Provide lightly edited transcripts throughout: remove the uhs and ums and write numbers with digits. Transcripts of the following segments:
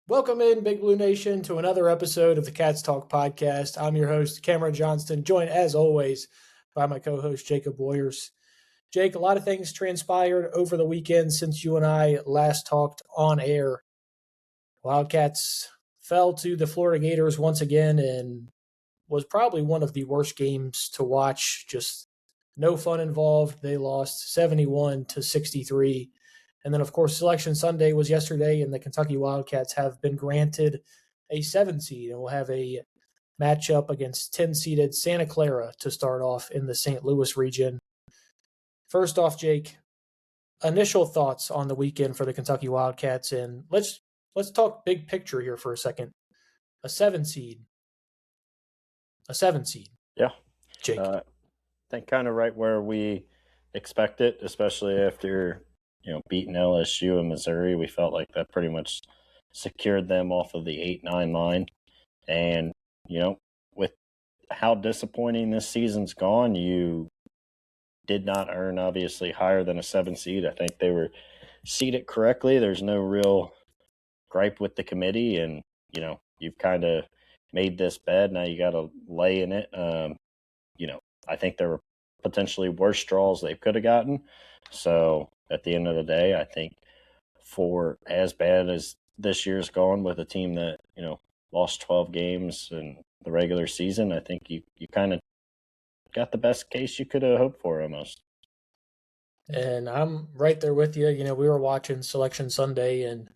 Welcome in, Big Blue Nation, to another episode of the Cats Talk podcast. I'm your host, Cameron Johnston, joined as always by my co-host, Jacob Boyers. Jake, a lot of things transpired over the weekend since you and I last talked on air. Wildcats fell to the Florida Gators once again and was probably one of the worst games to watch. Just no fun involved. They lost 71-63. And then, of course, Selection Sunday was yesterday, and the Kentucky Wildcats have been granted a 7 seed and will have a matchup against 10-seeded Santa Clara to start off in the St. Louis region. First off, Jake, initial thoughts on the weekend for the Kentucky Wildcats, and let's talk big picture here for a second. A 7 seed. Yeah. Jake. I think kind of right where we expect it, especially after beating LSU and Missouri. We felt like that pretty much secured them off of the 8-9 line. And, with how disappointing this season's gone, you did not earn, obviously, higher than a 7 seed. I think they were seeded correctly. There's no real gripe with the committee. And, you've kind of made this bed. Now you got to lay in it. I think there were potentially worse draws they could have gotten. So at the end of the day, I think for as bad as this year's gone with a team that, lost 12 games in the regular season, I think you kind of got the best case you could have hoped for almost. And I'm right there with you. We were watching Selection Sunday, and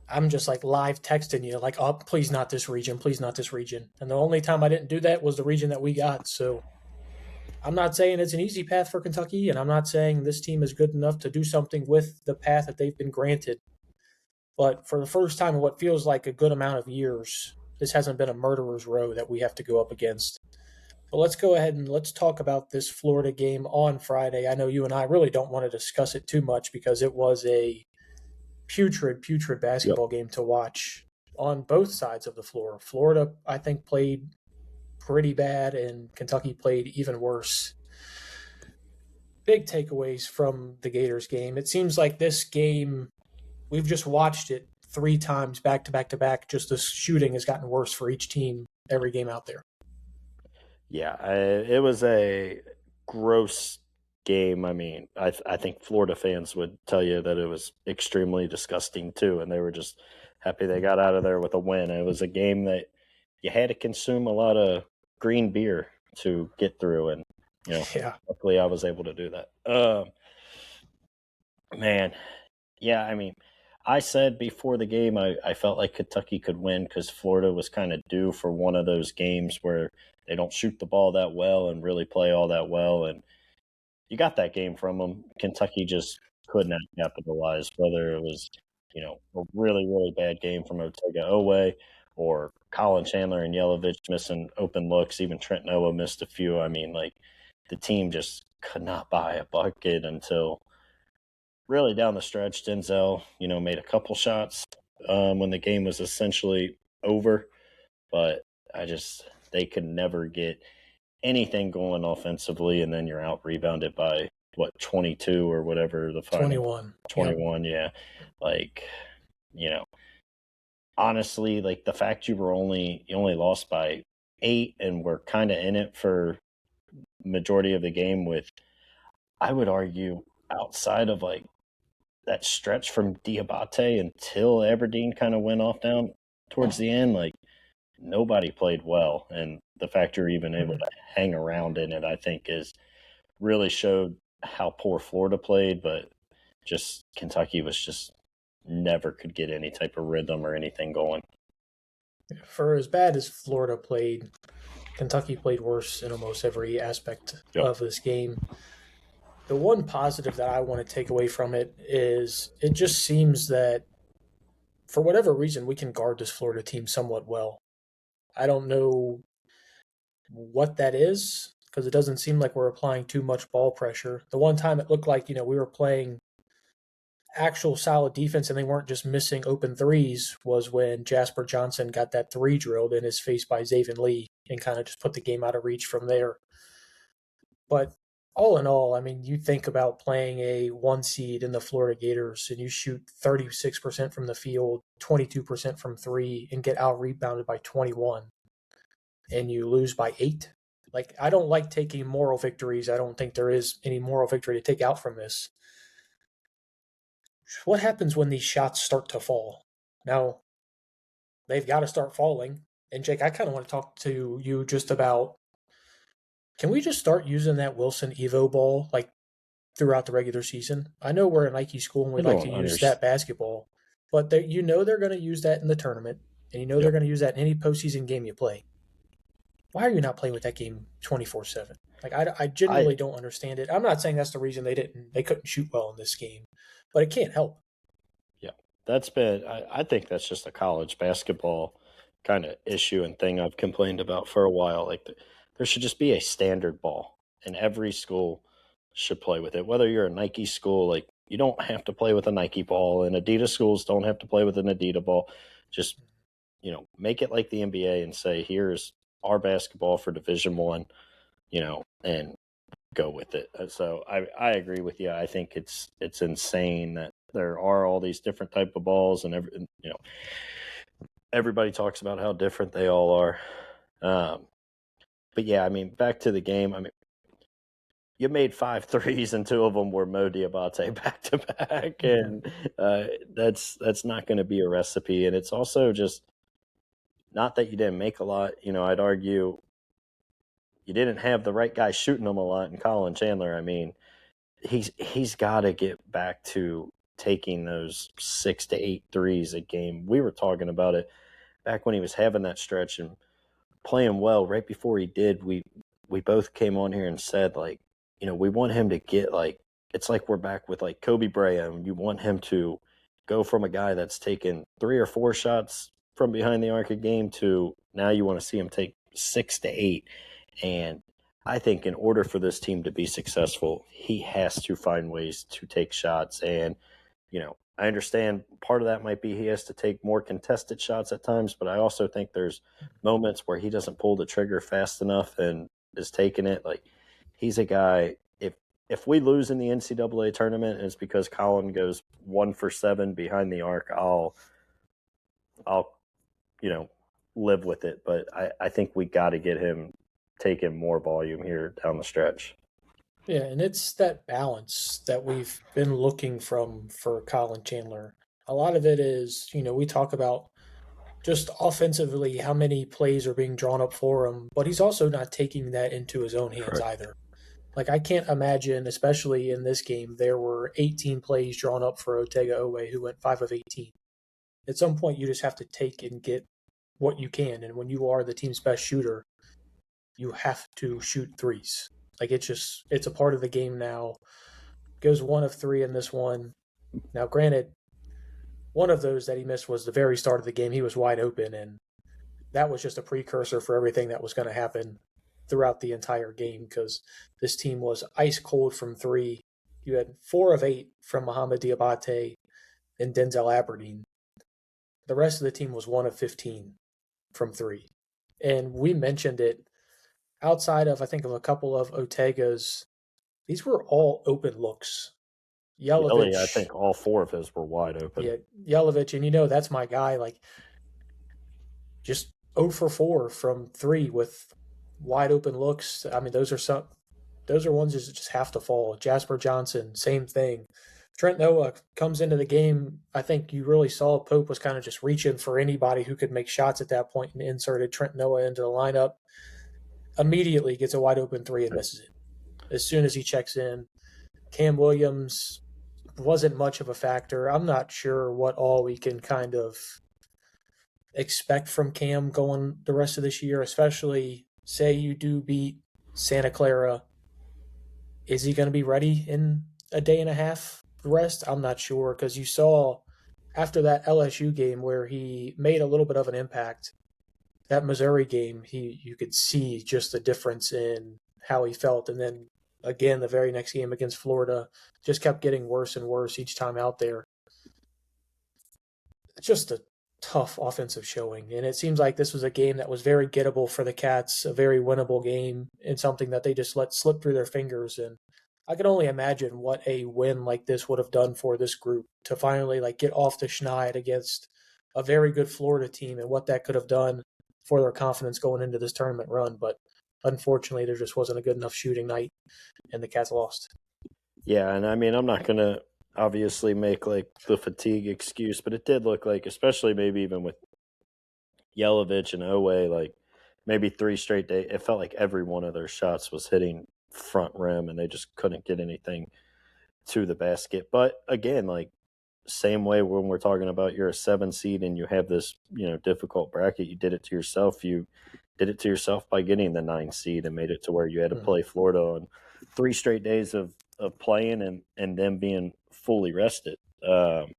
I'm just like live texting you, like, oh, please not this region, please not this region. And the only time I didn't do that was the region that we got. So I'm not saying it's an easy path for Kentucky, and I'm not saying this team is good enough to do something with the path that they've been granted. But for the first time in what feels like a good amount of years, this hasn't been a murderer's row that we have to go up against. But let's go ahead and let's talk about this Florida game on Friday. I know you and I really don't want to discuss it too much because it was a putrid basketball game to watch on both sides of the floor. Florida, I think, played pretty bad, and Kentucky played even worse. Big takeaways from the Gators game. It seems like this game, we've just watched it 3 times back to back to back. Just the shooting has gotten worse for each team every game out there. Yeah, it was a gross game. I mean, I think Florida fans would tell you that it was extremely disgusting too, and they were just happy they got out of there with a win. It was a game that you had to consume a lot of green beer to get through, and luckily I was able to do that. Man, yeah, I mean, I said before the game I felt like Kentucky could win because Florida was kind of due for one of those games where they don't shoot the ball that well and really play all that well, and you got that game from them. Kentucky just could not capitalize, whether it was a really, really bad game from Otega Oweh or Colin Chandler and Yelovich missing open looks. Even Trent Noah missed a few. I mean, like, the team just could not buy a bucket until really down the stretch. Denzel, made a couple shots when the game was essentially over. But they could never get anything going offensively, and then you're out rebounded by, 22 or whatever the final. 21, yep. Yeah. Honestly, like, the fact you only lost by 8 and were kind of in it for majority of the game with, I would argue, outside of like that stretch from Diabate until Aberdeen kind of went off down towards the end, like, nobody played well. And the fact you're even able to hang around in it, I think, is really showed how poor Florida played, but just Kentucky was just never could get any type of rhythm or anything going. For as bad as Florida played, Kentucky played worse in almost every aspect of this game. The one positive that I want to take away from it is it just seems that for whatever reason we can guard this Florida team somewhat well. I don't know what that is because it doesn't seem like we're applying too much ball pressure. The one time it looked like, we were playing actual solid defense and they weren't just missing open threes was when Jasper Johnson got that 3 drilled in his face by Zaven Lee and kind of just put the game out of reach from there. But all in all, I mean, you think about playing a one seed in the Florida Gators and you shoot 36% from the field, 22% from three, and get out rebounded by 21, and you lose by 8. Like, I don't like taking moral victories. I don't think there is any moral victory to take out from this. What happens when these shots start to fall? Now, they've got to start falling. And Jake, I kind of want to talk to you just about, can we just start using that Wilson Evo ball like throughout the regular season? I know we're a Nike school and we I like to don't use understand. that basketball, but you know they're going to use that in the tournament, and you know they're Yep. going to use that in any postseason game you play. Why are you not playing with that game 24/7? Like, I I genuinely don't understand it. I'm not saying that's the reason they couldn't shoot well in this game, but it can't help. Yeah, that's been. I think that's just a college basketball kind of issue and thing I've complained about for a while. Like, there should just be a standard ball, and every school should play with it. Whether you're a Nike school, like you don't have to play with a Nike ball, and Adidas schools don't have to play with an Adidas ball. Just make it like the NBA and say, here's our basketball for Division One, and go with it. So I agree with you. I think it's insane that there are all these different type of balls, and everybody talks about how different they all are. But yeah, I mean, back to the game. I mean, you made 5 threes, and 2 of them were Mo Diabate back to back, Mhm. and that's not going to be a recipe. And it's also just not that you didn't make a lot. I'd argue you didn't have the right guy shooting them a lot in Colin Chandler. I mean, he's got to get back to taking those 6 to 8 threes a game. We were talking about it back when he was having that stretch and playing well. Right before he did, we both came on here and said, like, we want him to get, like, it's like we're back with like Kobe Bryant. You want him to go from a guy that's taken 3 or 4 shots from behind the arc a game to now you want to see him take 6 to 8. And I think in order for this team to be successful, he has to find ways to take shots. And, I understand part of that might be he has to take more contested shots at times, but I also think there's moments where he doesn't pull the trigger fast enough and is taking it. Like, he's a guy, if we lose in the NCAA tournament and it's because Colin goes 1 for 7 behind the arc, I'll live with it. But I think we got to get him taking more volume here down the stretch. Yeah, and it's that balance that we've been looking for Colin Chandler. A lot of it is, we talk about just offensively how many plays are being drawn up for him, but he's also not taking that into his own hands Correct. either. Like, I can't imagine, especially in this game, there were 18 plays drawn up for Otega Oweh, who went 5 of 18. At some point, you just have to take and get what you can, and when you are the team's best shooter, you have to shoot threes. Like, it's a part of the game now. Goes 1 of 3 in this one. Now, granted, one of those that he missed was the very start of the game. He was wide open, and that was just a precursor for everything that was going to happen throughout the entire game because this team was ice cold from three. You had 4 of 8 from Mohamed Diabate and Denzel Aberdeen. The rest of the team was 1 of 15 from three. And we mentioned it outside of, I think, of a couple of Otega's. These were all open looks. Yelly, I Yelovich, think all 4 of his were wide open. yeah, Yelovich, and that's my guy. Like, just 0 for 4 from three with wide open looks. I mean, those are ones that just have to fall. Jasper Johnson, same thing. Trent Noah comes into the game. I think you really saw Pope was kind of just reaching for anybody who could make shots at that point and inserted Trent Noah into the lineup. Immediately gets a wide open three and misses it. As soon as he checks in, Cam Williams wasn't much of a factor. I'm not sure what all we can kind of expect from Cam going the rest of this year, especially say you do beat Santa Clara. Is he going to be ready in a day and a half rest? I'm not sure because you saw after that LSU game where he made a little bit of an impact. That Missouri game, you could see just the difference in how he felt, and then again the very next game against Florida just kept getting worse and worse each time out there. It's just a tough offensive showing, and it seems like this was a game that was very gettable for the Cats, a very winnable game, and something that they just let slip through their fingers. And I can only imagine what a win like this would have done for this group to finally like get off the schneid against a very good Florida team and what that could have done for their confidence going into this tournament run. But unfortunately, there just wasn't a good enough shooting night, and the Cats lost. Yeah, and I mean, I'm not going to obviously make like the fatigue excuse, but it did look like, especially maybe even with Yelovich and Oweh, like maybe 3 straight days, it felt like every one of their shots was hitting front rim and they just couldn't get anything to the basket. But again, like same way when we're talking about you're a 7 seed and you have this, difficult bracket, you did it to yourself. You did it to yourself by getting the 9 seed and made it to where you had to play Florida on 3 straight days of playing and them being fully rested. But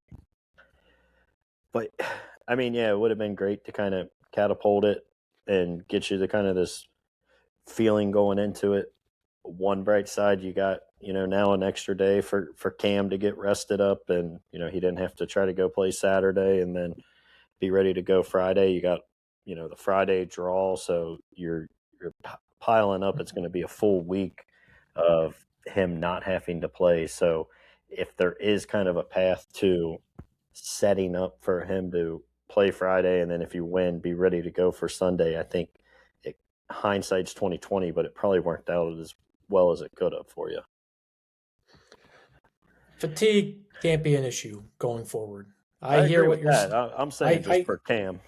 I mean, yeah, it would have been great to kind of catapult it and get you to kind of this feeling going into it. One bright side, you got, now an extra day for Cam to get rested up, and, he didn't have to try to go play Saturday and then be ready to go Friday. You got, the Friday draw, so you're piling up. It's going to be a full week of him not having to play. So if there is kind of a path to setting up for him to play Friday, and then if you win, be ready to go for Sunday, I think hindsight's 2020, but it probably worked out as well as it could have for you. Fatigue can't be an issue going forward. I agree hear what with you're that. I'm saying just for Cam.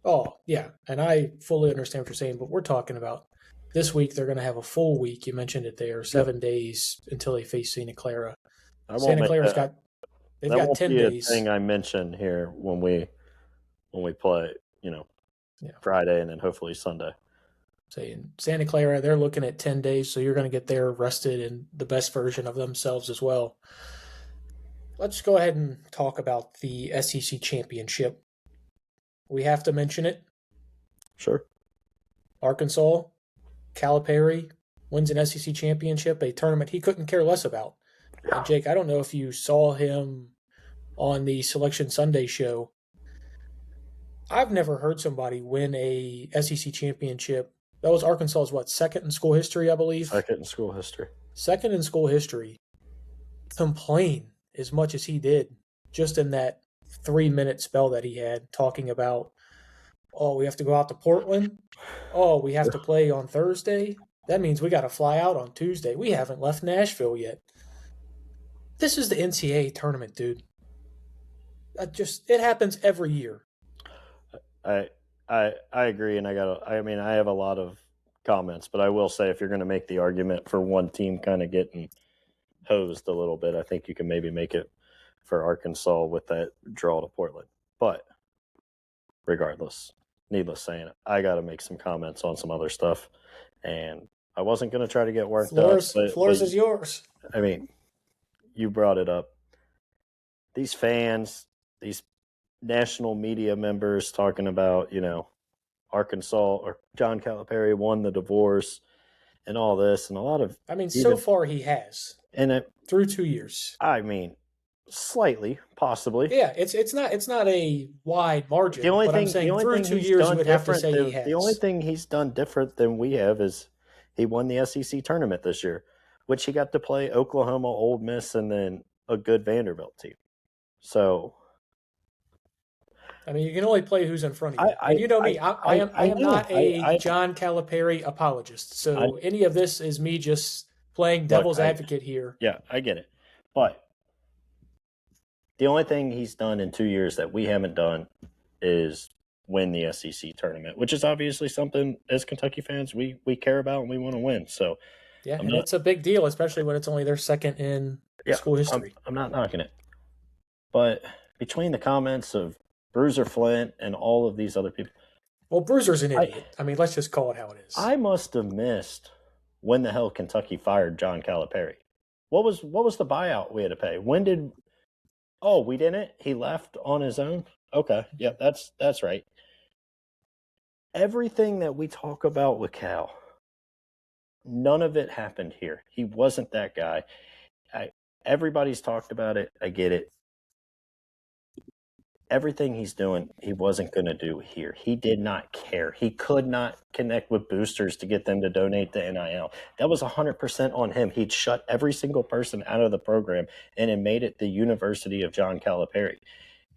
Oh, yeah. And I fully understand what you're saying, but we're talking about this week. They're going to have a full week. You mentioned it there, 7 days until they face Santa Clara. Santa Clara's they've got 10 be days. A thing I mentioned here when we play, Friday and then hopefully Sunday. Saying Santa Clara, they're looking at 10 days, so you're going to get there rested and the best version of themselves as well. Let's go ahead and talk about the SEC championship. We have to mention it. Sure. Arkansas, Calipari wins an SEC championship, a tournament he couldn't care less about. And Jake, I don't know if you saw him on the Selection Sunday show. I've never heard somebody win a SEC championship. That was Arkansas's, second in school history, I believe? Second in school history. Second in school history. Complain as much as he did just in that 3-minute spell that he had talking about, oh, we have to go out to Portland. Oh, we have to play on Thursday. That means we got to fly out on Tuesday. We haven't left Nashville yet. This is the NCAA tournament, dude. It happens every year. I agree, and I have a lot of comments, but I will say if you're going to make the argument for one team kind of getting hosed a little bit, I think you can maybe make it for Arkansas with that draw to Portland. But regardless, needless saying, I got to make some comments on some other stuff, and I wasn't going to try to get worked up. Floors is yours. I mean, you brought it up. These fans, these national media members talking about, Arkansas or John Calipari won the divorce and all this and a lot of. I mean, so far he has, and through 2 years. I mean, slightly, possibly. Yeah, it's not a wide margin. The only thing through 2 years, you would have to say he has. The only thing he's done different than we have is he won the SEC tournament this year, which he got to play Oklahoma, Ole Miss, and then a good Vanderbilt team. So, I mean, you can only play who's in front of you. And you know me, I am not a John Calipari apologist. So any of this is me just playing devil's advocate here. Yeah, I get it. But the only thing he's done in 2 years that we haven't done is win the SEC tournament, which is obviously something as Kentucky fans we care about and we want to win. So yeah, and it's a big deal, especially when it's only their second in school history. I'm not knocking it. But between the comments of Bruiser Flint and all of these other people. Well, Bruiser's an idiot. I mean, let's just call it how it is. I must have missed when the hell Kentucky fired John Calipari. What was the buyout we had to pay? When did we didn't? He left on his own? Okay. Yeah, that's right. Everything that we talk about with Cal, none of it happened here. He wasn't that guy. Everybody's talked about it. I get it. everything he's doing, he wasn't going to do here. He did not care. He could not connect with boosters to get them to donate to NIL. That was 100% on him. He'd shut every single person out of the program and it made it the University of John Calipari.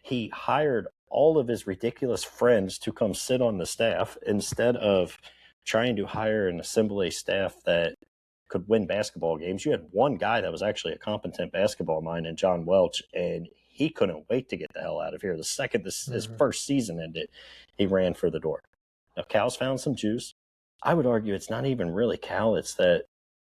He hired all of his ridiculous friends to come sit on the staff instead of trying to hire and assemble a staff that could win basketball games. You had one guy that was actually a competent basketball mind in John Welch, and he couldn't wait to get the hell out of here. The second his first season ended, he ran for the door. Now, Cal's found some juice. I would argue it's not even really Cal. It's that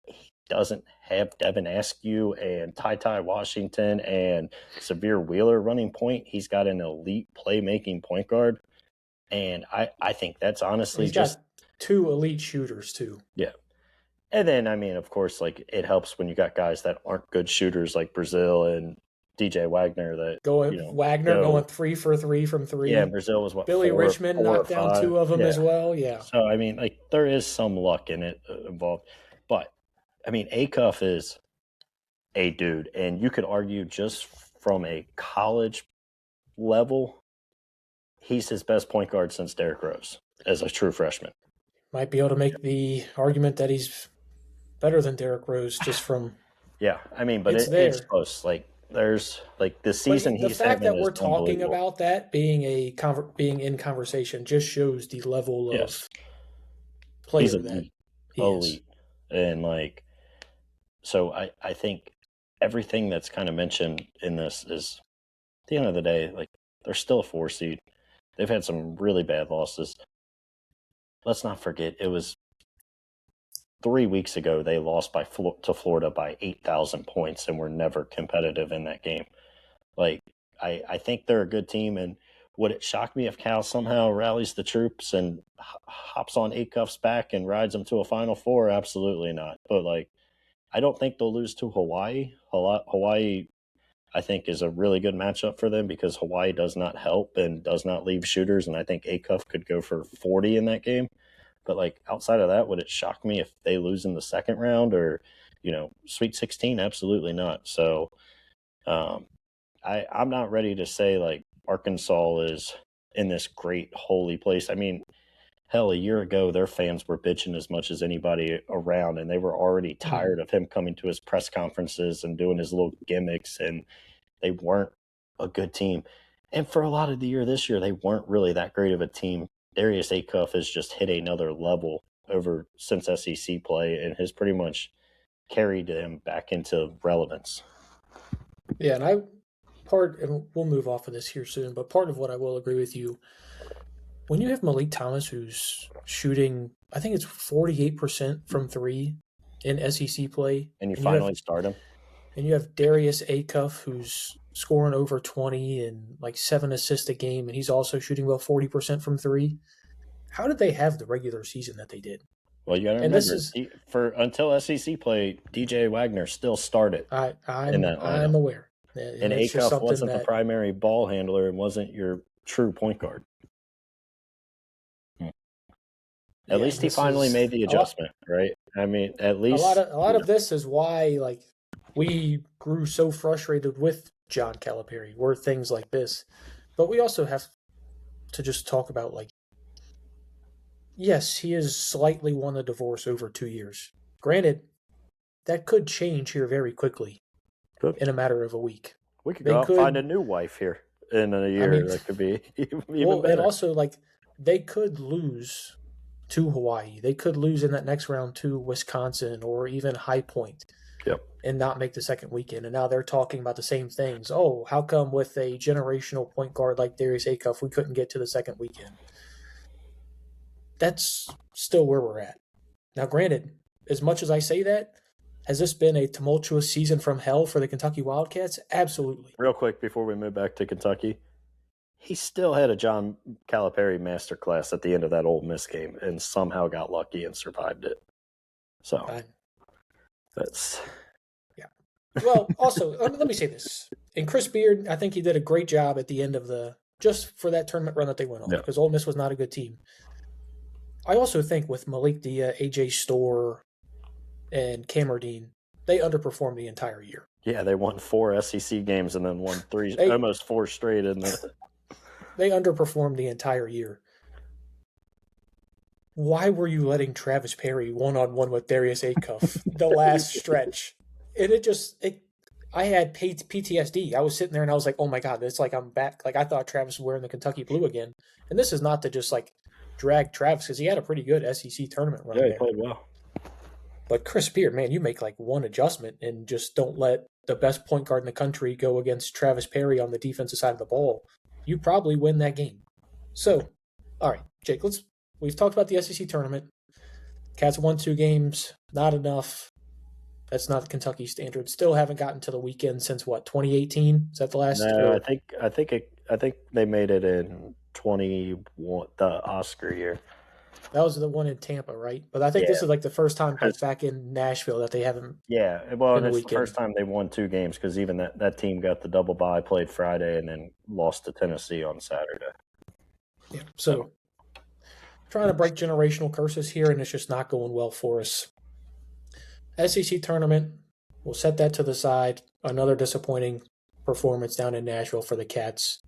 he doesn't have Devin Askew and Ty Washington and Severe Wheeler running point. He's got an elite playmaking point guard. And I think that's honestly he's got 2 elite shooters, too. Yeah. And then, I mean, of course, like it helps when you got guys that aren't good shooters like Brazil and DJ Wagner that going 3 for 3 from 3. Yeah, Brazil was what Billy Richmond knocked down 2 of them as well. Yeah. So I mean, like there is some luck in it involved, but I mean, Acuff is a dude, and you could argue just from a college level, he's his best point guard since Derrick Rose as a true freshman. Might be able to make the argument that he's better than Derrick Rose just from. Yeah, I mean, but it's close. Like there's like the season the fact that we're talking about that being in conversation just shows the level of player that he elite. Is. And like, so I think everything that's kind of mentioned in this is at the end of the day, like they're still a 4 seed. They've had some really bad losses. Let's not forget, it was 3 weeks ago they lost to Florida by 8,000 points and were never competitive in that game. Like, I think they're a good team, and would it shock me if Cal somehow rallies the troops and hops on Acuff's back and rides them to a Final Four? Absolutely not. But, like, I don't think they'll lose to Hawaii. Hawaii, I think, is a really good matchup for them because Hawaii does not help and does not leave shooters, and I think Acuff could go for 40 in that game. But, like, outside of that, would it shock me if they lose in the second round or, Sweet 16? Absolutely not. So I'm not ready to say, like, Arkansas is in this great holy place. I mean, hell, a year ago, their fans were bitching as much as anybody around, and they were already tired of him coming to his press conferences and doing his little gimmicks, and they weren't a good team. And for a lot of the year this year, they weren't really that great of a team. Darius Acuff has just hit another level since SEC play and has pretty much carried him back into relevance. Yeah, and we'll move off of this here soon, but part of what I will agree with you, when you have Malik Thomas who's shooting, I think it's 48% from 3 in SEC play. And you finally start him. And you have Darius Acuff who's scoring over 20 and like 7 assists a game, and he's also shooting about 40% from 3. How did they have the regular season that they did? Well, you got to remember, until SEC play, DJ Wagner still started. I'm aware. And Acuff wasn't the primary ball handler and wasn't your true point guard. At least he finally made the adjustment, right? I mean, at least a lot of this is why, like, we grew so frustrated with John Calipari, were things like this. But we also have to just talk about, like, yes, he has slightly won a divorce over 2 years. Granted, that could change here very quickly in a matter of a week. We could go out and find a new wife here in a year. That could be even better. And also, like, they could lose to Hawaii. They could lose in that next round to Wisconsin or even High Point. Yep. And not make the second weekend. And now they're talking about the same things. Oh, how come with a generational point guard like Darius Acuff, we couldn't get to the second weekend? That's still where we're at. Now, granted, as much as I say that, has this been a tumultuous season from hell for the Kentucky Wildcats? Absolutely. Real quick before we move back to Kentucky, he still had a John Calipari masterclass at the end of that Ole Miss game and somehow got lucky and survived it. So that's... Yeah. Well, also, let me say this. And Chris Beard, I think he did a great job at the end of just for that tournament run that they went on, because Ole Miss was not a good team. I also think with Malik Dia, AJ Storr, and Camerdine, they underperformed the entire year. Yeah, they won 4 SEC games and then won almost 4 straight in the They underperformed the entire year. Why were you letting Travis Perry one-on-one with Darius Acuff the last stretch? And I had PTSD. I was sitting there and I was like, oh my God, it's like I'm back. Like I thought Travis was wearing the Kentucky blue again. And this is not to just like drag Travis because he had a pretty good SEC tournament run Yeah, he there. played well. But Chris Beard, man, you make like one adjustment and just don't let the best point guard in the country go against Travis Perry on the defensive side of the ball. You probably win that game. So, all right, Jake, we've talked about the SEC tournament. Cats won 2 games, not enough. That's not the Kentucky standard. Still haven't gotten to the weekend since what, 2018? Is that the last? No, I think they made it in 21, the Oscar year. That was the one in Tampa, right? But I think Yeah, this is like the first time like back in Nashville that they haven't yeah. Well, in and the it's the weekend. first time they won 2 games because even that team got the double bye, played Friday, and then lost to Tennessee on Saturday. Yeah. So trying to break generational curses here, and it's just not going well for us. SEC tournament, we'll set that to the side. Another disappointing performance down in Nashville for the Cats.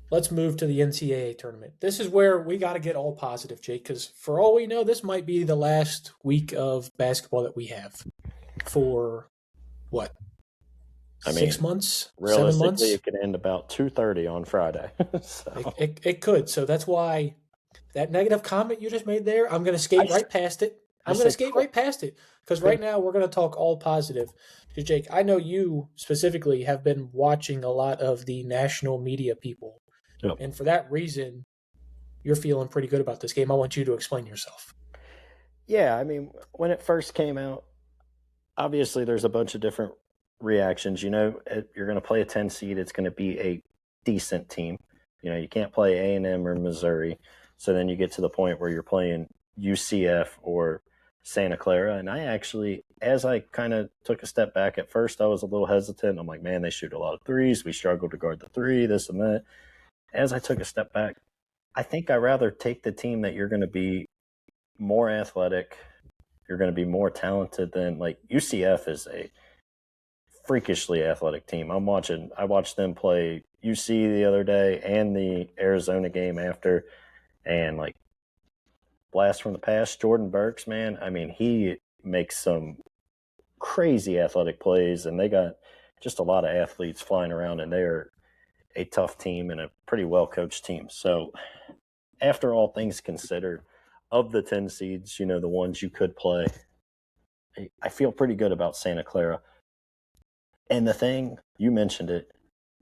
Let's move to the NCAA tournament. This is where we got to get all positive, Jake, because for all we know, this might be the last week of basketball that we have for what? I 6 mean, months? 7 realistically, months? it could end about 2:30 on Friday. So It could. So that's why that negative comment you just made there, I'm going to I skate right past it. I'm just going to said, skate right past it because right now we're going to talk all positive. Because Jake, I know you specifically have been watching a lot of the national media people, Yep. and for that reason, you're feeling pretty good about this game. I want you to explain yourself. Yeah, I mean, when it first came out, obviously there's a bunch of different reactions. You're going to play a 10 seed. It's going to be a decent team. You can't play A&M or Missouri. So then you get to the point where you're playing UCF or Santa Clara. And I actually, as I kind of took a step back at first, I was a little hesitant. I'm like, man, they shoot a lot of threes. We struggle to guard the three, this and that. As I took a step back, I think I'd rather take the team that you're going to be more athletic, you're going to be more talented than like UCF is a freakishly athletic team. I watched them play UC the other day and the Arizona game after, and like blast from the past, Jordan Burks, man. I mean, he makes some crazy athletic plays, and they got just a lot of athletes flying around, and they're a tough team and a pretty well coached team. So after all things considered, of the 10 seeds, the ones you could play, I feel pretty good about Santa Clara. And the thing, you mentioned it,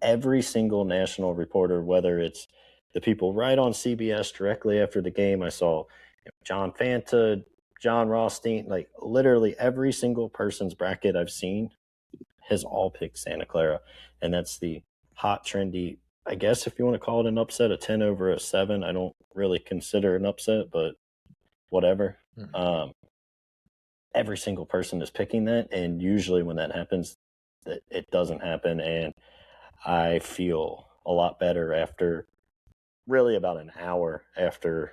every single national reporter, whether it's the people right on CBS directly after the game, I saw John Fanta, John Rothstein, like literally every single person's bracket I've seen has all picked Santa Clara. And that's the hot, trendy, I guess if you want to call it an upset, a 10 over a 7. I don't really consider an upset, but whatever. Every single person is picking that, and usually when that happens, it doesn't happen. And I feel a lot better after really about an hour after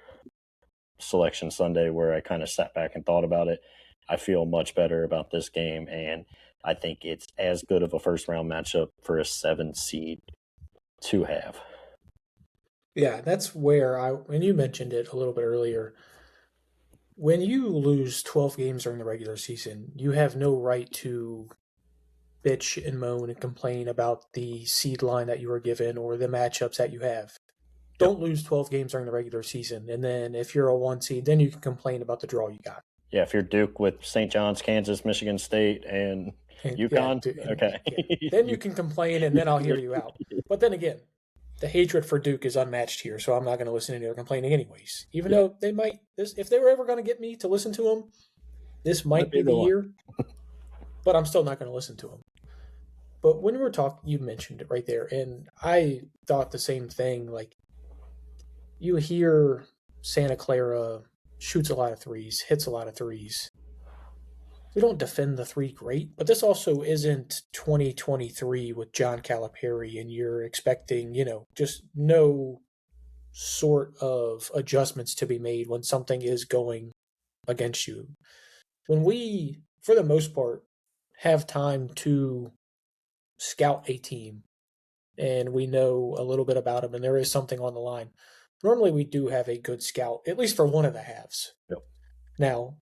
Selection Sunday, where I kind of sat back and thought about it. I feel much better about this game, and I think it's as good of a first round matchup for a 7 seed to have. Yeah, that's where and you mentioned it a little bit earlier. When you lose 12 games during the regular season, you have no right to bitch and moan and complain about the seed line that you were given or the matchups that you have. Don't lose 12 games during the regular season. And then if you're a 1 seed, then you can complain about the draw you got. Yeah, if you're Duke with St. John's, Kansas, Michigan State, and UConn, okay. Yeah. Then you can complain, and then I'll hear you out. But then again, the hatred for Duke is unmatched here, so I'm not going to listen to their complaining anyways. Even though they might, if they were ever going to get me to listen to them, this might be the year. But I'm still not going to listen to them. But when we were talking, you mentioned it right there, and I thought the same thing. Like, you hear Santa Clara shoots a lot of threes, hits a lot of threes. We don't defend the three great, but this also isn't 2023 with John Calipari, and you're expecting, just no sort of adjustments to be made when something is going against you. When we, for the most part, have time to scout a team and we know a little bit about him, and there is something on the line. Normally, we do have a good scout, at least for one of the halves. Yep. Now,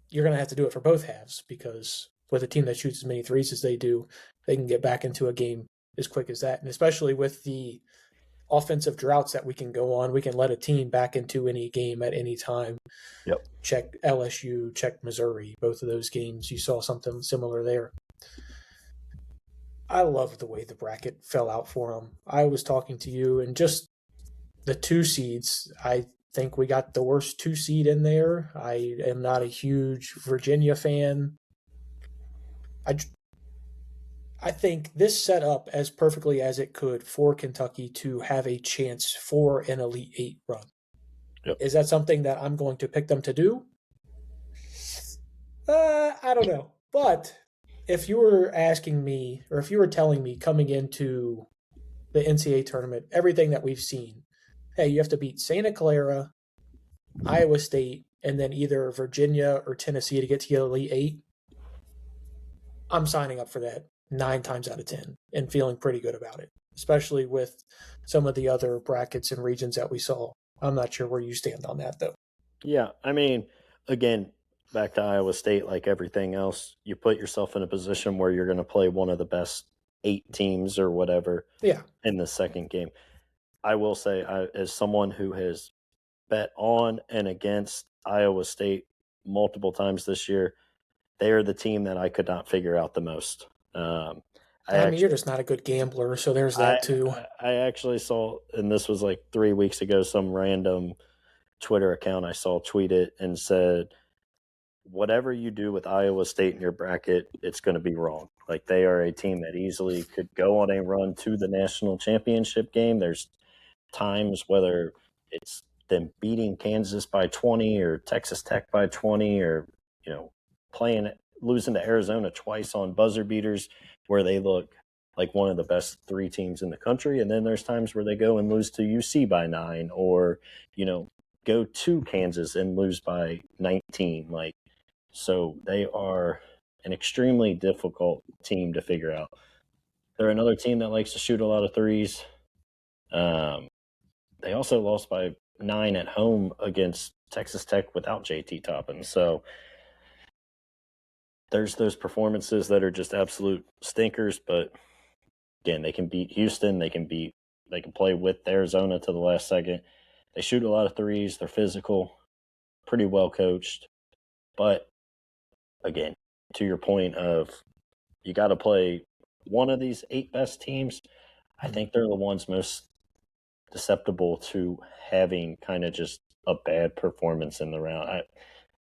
you're going to have to do it for both halves because with a team that shoots as many threes as they do, they can get back into a game as quick as that. And especially with the offensive droughts that we can go on, we can let a team back into any game at any time. Yep. Check LSU, check Missouri. Both of those games, you saw something similar there. I love the way the bracket fell out for them. I was talking to you, and just the 2 seeds, I think we got the worst 2 seed in there. I am not a huge Virginia fan. I think this set up as perfectly as it could for Kentucky to have a chance for an Elite 8 run. Yep. Is that something that I'm going to pick them to do? I don't know. But if you were asking me, or if you were telling me coming into the NCAA tournament, everything that we've seen, hey, you have to beat Santa Clara, Iowa State, and then either Virginia or Tennessee to get to the Elite 8, I'm signing up for that 9 times out of 10 and feeling pretty good about it, especially with some of the other brackets and regions that we saw. I'm not sure where you stand on that, though. Yeah, I mean, again, back to Iowa State, like everything else, you put yourself in a position where you're going to play one of the best 8 teams or whatever in the second game. I will say, as someone who has bet on and against Iowa State multiple times this year, they are the team that I could not figure out the most. I mean, you're just not a good gambler, so there's that too. I actually saw, and this was like 3 weeks ago, some random Twitter account I saw tweet it and said, whatever you do with Iowa State in your bracket, it's going to be wrong. Like, they are a team that easily could go on a run to the national championship game. There's times, whether it's them beating Kansas by 20 or Texas Tech by 20 or, losing to Arizona twice on buzzer beaters where they look like one of the best 3 teams in the country. And then there's times where they go and lose to UC by 9 or, go to Kansas and lose by 19. So they are an extremely difficult team to figure out. They're another team that likes to shoot a lot of threes. They also lost by 9 at home against Texas Tech without JT Toppin. So there's those performances that are just absolute stinkers, but again, they can beat Houston. They can play with Arizona to the last second. They shoot a lot of threes. They're physical, pretty well coached. But again, to your point of you got to play one of these 8 best teams, I think they're the ones most susceptible to having kind of just a bad performance in the round.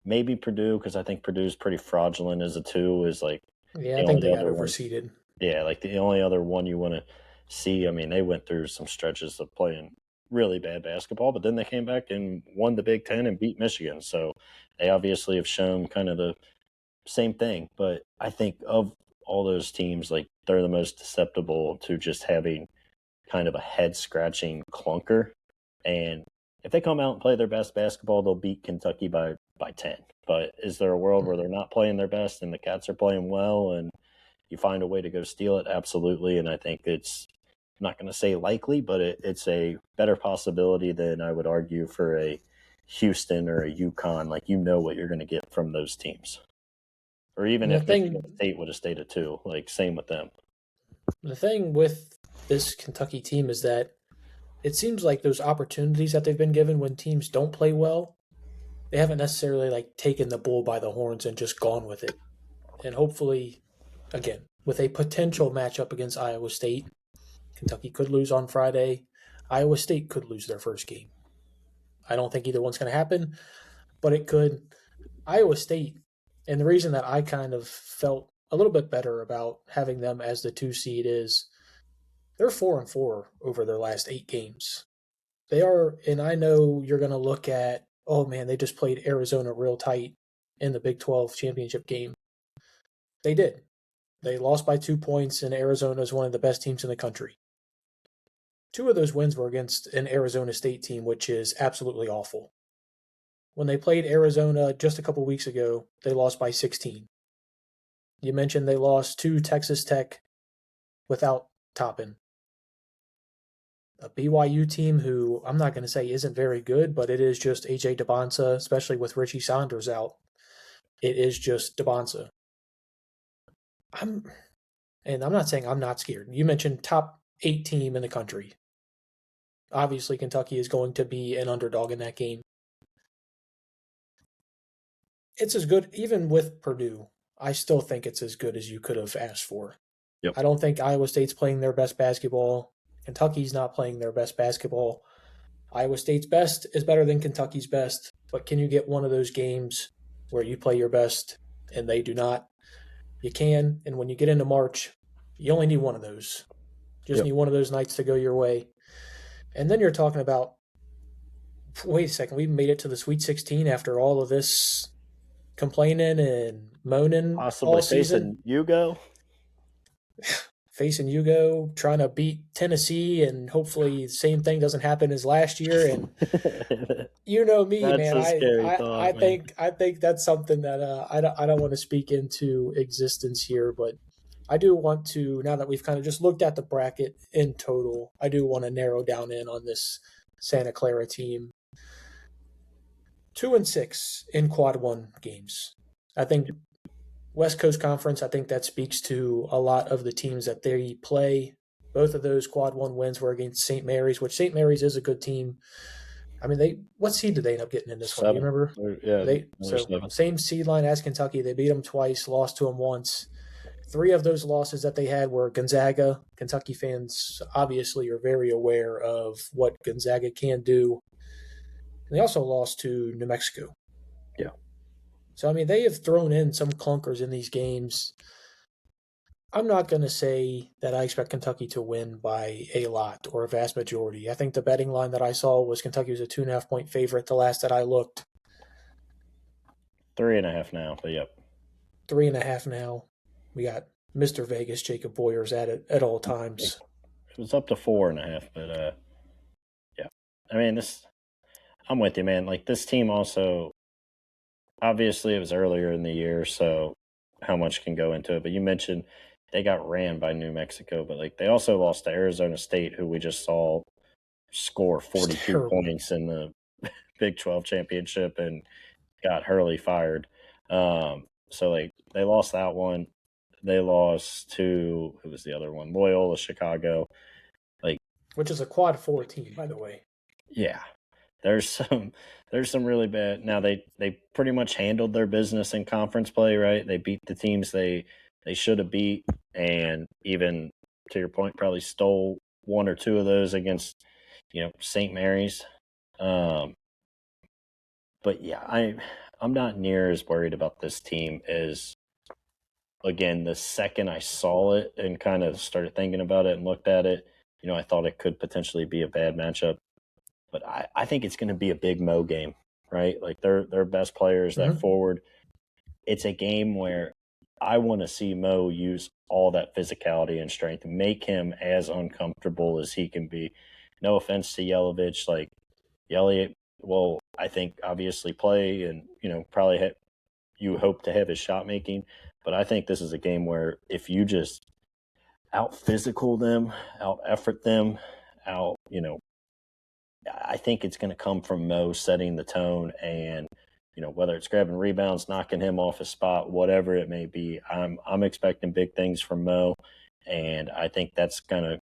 Maybe Purdue, because I think Purdue's pretty fraudulent as a 2. Is like, yeah, I think they got overseeded. Yeah, like the only other one you want to see. I mean, they went through some stretches of playing really bad basketball, but then they came back and won the Big Ten and beat Michigan. So they obviously have shown kind of the same thing. But I think of all those teams, like, they're the most susceptible to just having kind of a head-scratching clunker. And if they come out and play their best basketball, they'll beat Kentucky by 10. But is there a world where they're not playing their best and the Cats are playing well and you find a way to go steal it? Absolutely. And I think it's, I'm not going to say likely, but it's a better possibility than I would argue for a Houston or a UConn. Like, what you're going to get from those teams. Or even if Michigan State would have stayed at 2, like, same with them. The thing with this Kentucky team is that it seems like those opportunities that they've been given when teams don't play well, they haven't necessarily taken the bull by the horns and just gone with it. And hopefully, again, with a potential matchup against Iowa State, Kentucky could lose on Friday. Iowa State could lose their first game. I don't think either one's going to happen, but it could. Iowa State, and the reason that I kind of felt a little bit better about having them as the 2 seed is they're 4-4 over their last 8 games. They are, and I know you're going to look at, oh man, they just played Arizona real tight in the Big 12 championship game. They did. They lost by 2 points, and Arizona is one of the best teams in the country. 2 of those wins were against an Arizona State team, which is absolutely awful. When they played Arizona just a couple weeks ago, they lost by 16. You mentioned they lost to Texas Tech without Toppin. A BYU team who I'm not going to say isn't very good, but it is just AJ DeBonsa, especially with Richie Saunders out. It is just DeBonsa. I'm not saying I'm not scared. You mentioned top 8 team in the country. Obviously, Kentucky is going to be an underdog in that game. It's as good, even with Purdue. I still think it's as good as you could have asked for. Yep. I don't think Iowa State's playing their best basketball. Kentucky's not playing their best basketball. Iowa State's best is better than Kentucky's best, but can you get one of those games where you play your best and they do not? You can, and when you get into March, you only need one of those. Just need one of those nights to go your way. And then you're talking about, wait a second, we made it to the Sweet 16 after all of this complaining and moaning Possibly all season. facing Hugo. Facing Hugo, trying to beat Tennessee, and hopefully the same thing doesn't happen as last year. And you know me, That's man. a scary thought, I think that's something that I don't want to speak into existence here, but I do want to, now that we've kind of just looked at the bracket in total, I do want to narrow down in on this Santa Clara team. 2-6 in quad one games. I think West Coast Conference, I think that speaks to a lot of the teams that they play. Both of those quad one wins were against St. Mary's, which St. Mary's is a good team. I mean, what seed did they end up getting in this one? Do you remember? Yeah, same seed line as Kentucky. They beat them twice, lost to them once. 3 of those losses that they had were Gonzaga. Kentucky fans obviously are very aware of what Gonzaga can do. And they also lost to New Mexico. Yeah. So, I mean, they have thrown in some clunkers in these games. I'm not going to say that I expect Kentucky to win by a lot or a vast majority. I think the betting line that I saw was Kentucky was a 2.5-point favorite the last that I looked. 3.5 now, but yep. 3.5 now. We got Mr. Vegas, Jacob Boyers at it at all times. It was up to 4.5, but yeah. I mean, I'm with you, man. Like, this team also, obviously it was earlier in the year, so how much can go into it? But you mentioned they got ran by New Mexico, but like they also lost to Arizona State, who we just saw score 42 points in the Big 12 championship and got Hurley fired. So like they lost that one. They lost to, who was the other one? Loyola Chicago. Like, which is a quad 4 team, by the way. Yeah. There's some really bad. Now they pretty much handled their business in conference play, right? They beat the teams they should have beat, and even to your point, probably stole 1 or 2 of those against, St. Mary's. But yeah, I'm not near as worried about this team as, again, the second I saw it and kind of started thinking about it and looked at it, I thought it could potentially be a bad matchup. But I think it's going to be a big Mo game, right? Like their best players, that forward. It's a game where I want to see Mo use all that physicality and strength, make him as uncomfortable as he can be. No offense to Yelovich, like Yeli will, I think, obviously play and, probably you hope to have his shot making. But I think this is a game where if you just out physical them, out effort them, out, I think it's going to come from Mo setting the tone and, whether it's grabbing rebounds, knocking him off his spot, whatever it may be. I'm expecting big things from Mo, and I think that's going to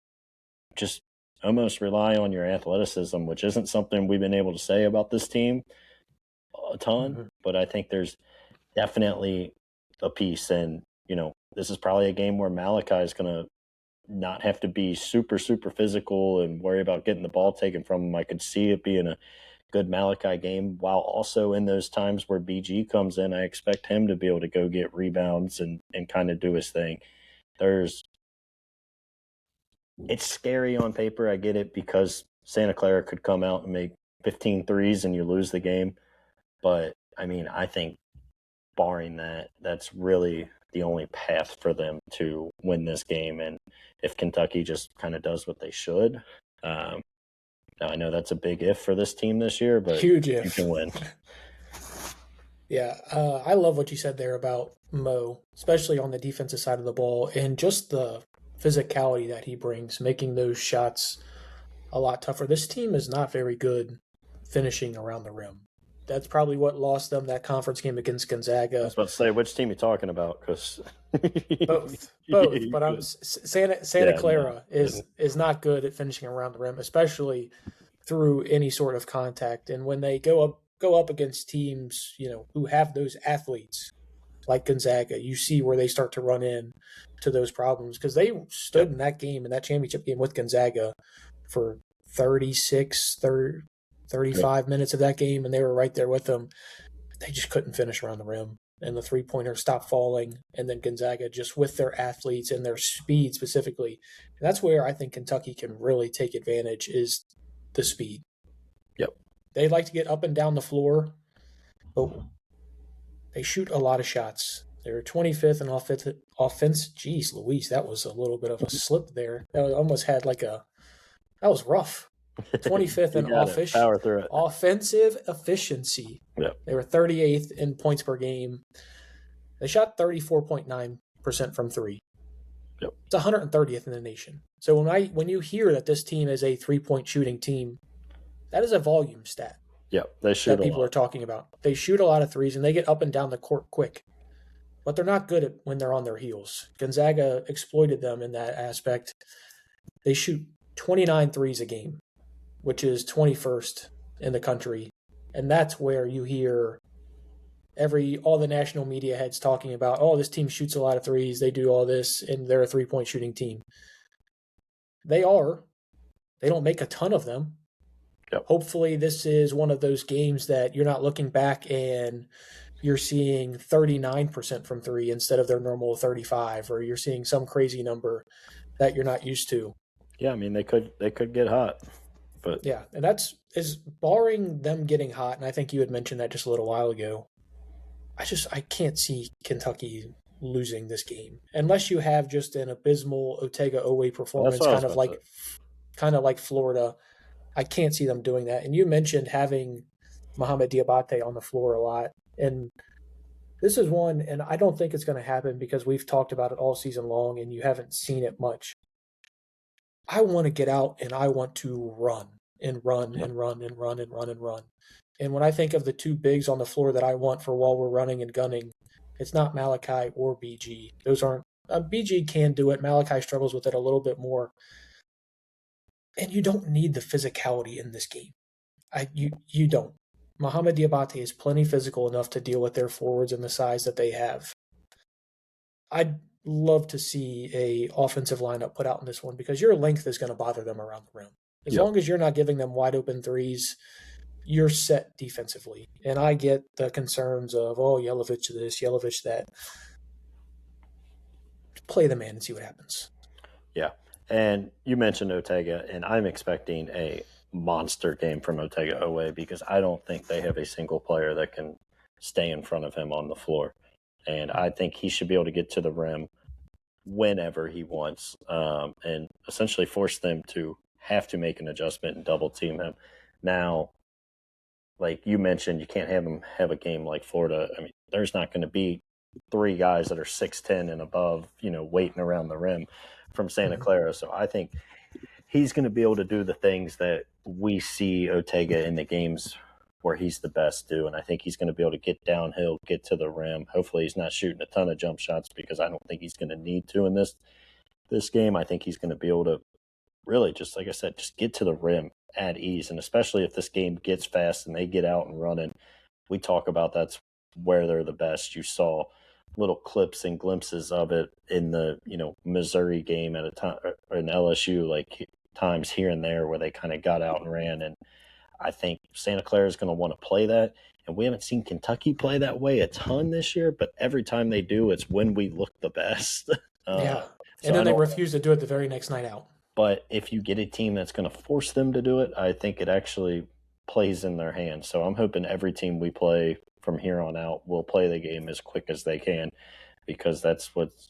just almost rely on your athleticism, which isn't something we've been able to say about this team a ton, but I think there's definitely a piece. And, this is probably a game where Malachi is going to not have to be super, super physical and worry about getting the ball taken from him. I could see it being a good Malachi game, while also in those times where BG comes in, I expect him to be able to go get rebounds and kind of do his thing. It's scary on paper. I get it, because Santa Clara could come out and make 15 threes and you lose the game. But, I mean, I think barring that, that's really the only path for them to win this game. And if Kentucky just kind of does what they should, now I know that's a big if for this team this year, but huge if. You can win. Yeah, I love what you said there about Mo, especially on the defensive side of the ball, and just the physicality that he brings, making those shots a lot tougher. This team is not very good finishing around the rim. That's probably what lost them that conference game against I Gonzaga. was about to say, which team you talking about? Because Both. But Santa Clara no. is not good at finishing around the rim, especially through any sort of contact. And when they go up against teams, who have those athletes like Gonzaga, you see where they start to run in to those problems, because they stood in that game, in that championship game with Gonzaga, for 35 minutes of that game, and they were right there with them. They just couldn't finish around the rim, and the three-pointer stopped falling, and then Gonzaga, just with their athletes and their speed specifically, and that's where I think Kentucky can really take advantage, is the speed. Yep. They like to get up and down the floor, but they shoot a lot of shots. They're 25th in offense. Jeez Louise, that was a little bit of a slip there. That almost had that was rough. 25th in offensive efficiency. Yep. They were 38th in points per game. They shot 34.9% from three. Yep. It's 130th in the nation. So when you hear that this team is a 3-point shooting team, that is a volume stat. Yep, they shoot that people are talking about. They shoot a lot of threes, and they get up and down the court quick. But they're not good at when they're on their heels. Gonzaga exploited them in that aspect. They shoot 29 threes a game, which is 21st in the country. And that's where you hear all the national media heads talking about, oh, this team shoots a lot of threes, they do all this, and they're a 3-point shooting team. They are. They don't make a ton of them. Yep. Hopefully this is one of those games that you're not looking back and you're seeing 39% from three instead of their normal 35, or you're seeing some crazy number that you're not used to. Yeah, I mean, they could get hot. But yeah, and is barring them getting hot, and I think you had mentioned that just a little while ago. I can't see Kentucky losing this game unless you have just an abysmal Otega Oweh performance, kind of like Florida. I can't see them doing that. And you mentioned having Mohamed Diabate on the floor a lot. And this is one, and I don't think it's going to happen because we've talked about it all season long and you haven't seen it much. I want to get out and I want to run and run and run and run and run and run. And when I think of the two bigs on the floor that I want for while we're running and gunning, it's not Malachi or BG. Those aren't BG can do it. Malachi struggles with it a little bit more. And you don't need the physicality in this game. You don't. Mohamed Diabate is plenty physical enough to deal with their forwards and the size that they have. I'd love to see a offensive lineup put out in this one because your length is going to bother them around the rim. As long as you're not giving them wide open threes, you're set defensively. And I get the concerns of, Yelovich this, Yelovich that. Play the man and see what happens. Yeah. And you mentioned Otega, and I'm expecting a monster game from Otega Oweh because I don't think they have a single player that can stay in front of him on the floor. And I think he should be able to get to the rim whenever he wants and essentially force them to have to make an adjustment and double team him. Now, like you mentioned, you can't have him have a game like Florida. I mean, there's not going to be three guys that are 6'10" and above, waiting around the rim from Santa Clara. So I think he's going to be able to do the things that we see Otega in the games where he's the best do. And I think he's going to be able to get downhill, get to the rim. Hopefully he's not shooting a ton of jump shots because I don't think he's going to need to in this game. I think he's going to be able to really, just like I said, just get to the rim at ease. And especially if this game gets fast and they get out and running, we talk about that's where they're the best. You saw little clips and glimpses of it in the Missouri game at a time, or in LSU, like times here and there where they kind of got out and ran. And I think Santa Clara is going to want to play that. And we haven't seen Kentucky play that way a ton this year, but every time they do, it's when we look the best. And then they refuse to do it the very next night out. But if you get a team that's going to force them to do it, I think it actually plays in their hands. So I'm hoping every team we play from here on out will play the game as quick as they can, because that's what's,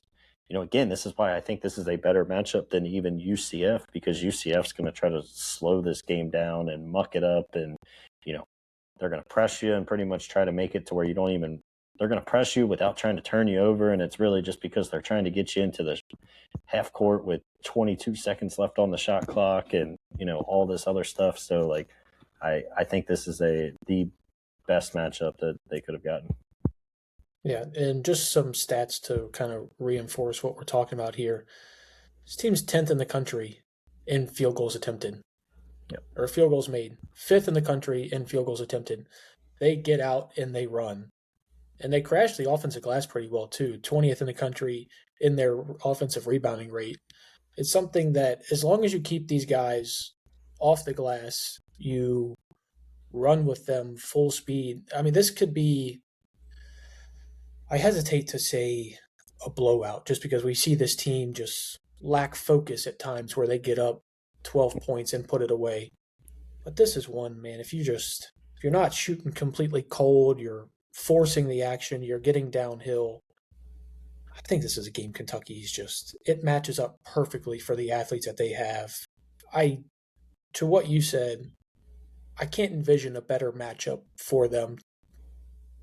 again, this is why I think this is a better matchup than even UCF, because UCF's going to try to slow this game down and muck it up. And, they're going to press you and pretty much try to make it to where they're going to press you without trying to turn you over, and it's really just because they're trying to get you into the half court with 22 seconds left on the shot clock and, all this other stuff. So, like, I think this is the best matchup that they could have gotten. Yeah, and just some stats to kind of reinforce what we're talking about here. This team's 10th in the country in field goals attempted, Yep. or field goals made, 5th in the country in field goals attempted. They get out and they run. And they crash the offensive glass pretty well, too. 20th in the country in their offensive rebounding rate. It's something that, as long as you keep these guys off the glass, you run with them full speed. I mean, this could be, I hesitate to say a blowout just because we see this team just lack focus at times where they get up 12 points and put it away. But this is one, man, if you're not shooting completely cold, you're forcing the action, you're getting downhill. I think this is a game Kentucky's it matches up perfectly for the athletes that they have. To what you said, I can't envision a better matchup for them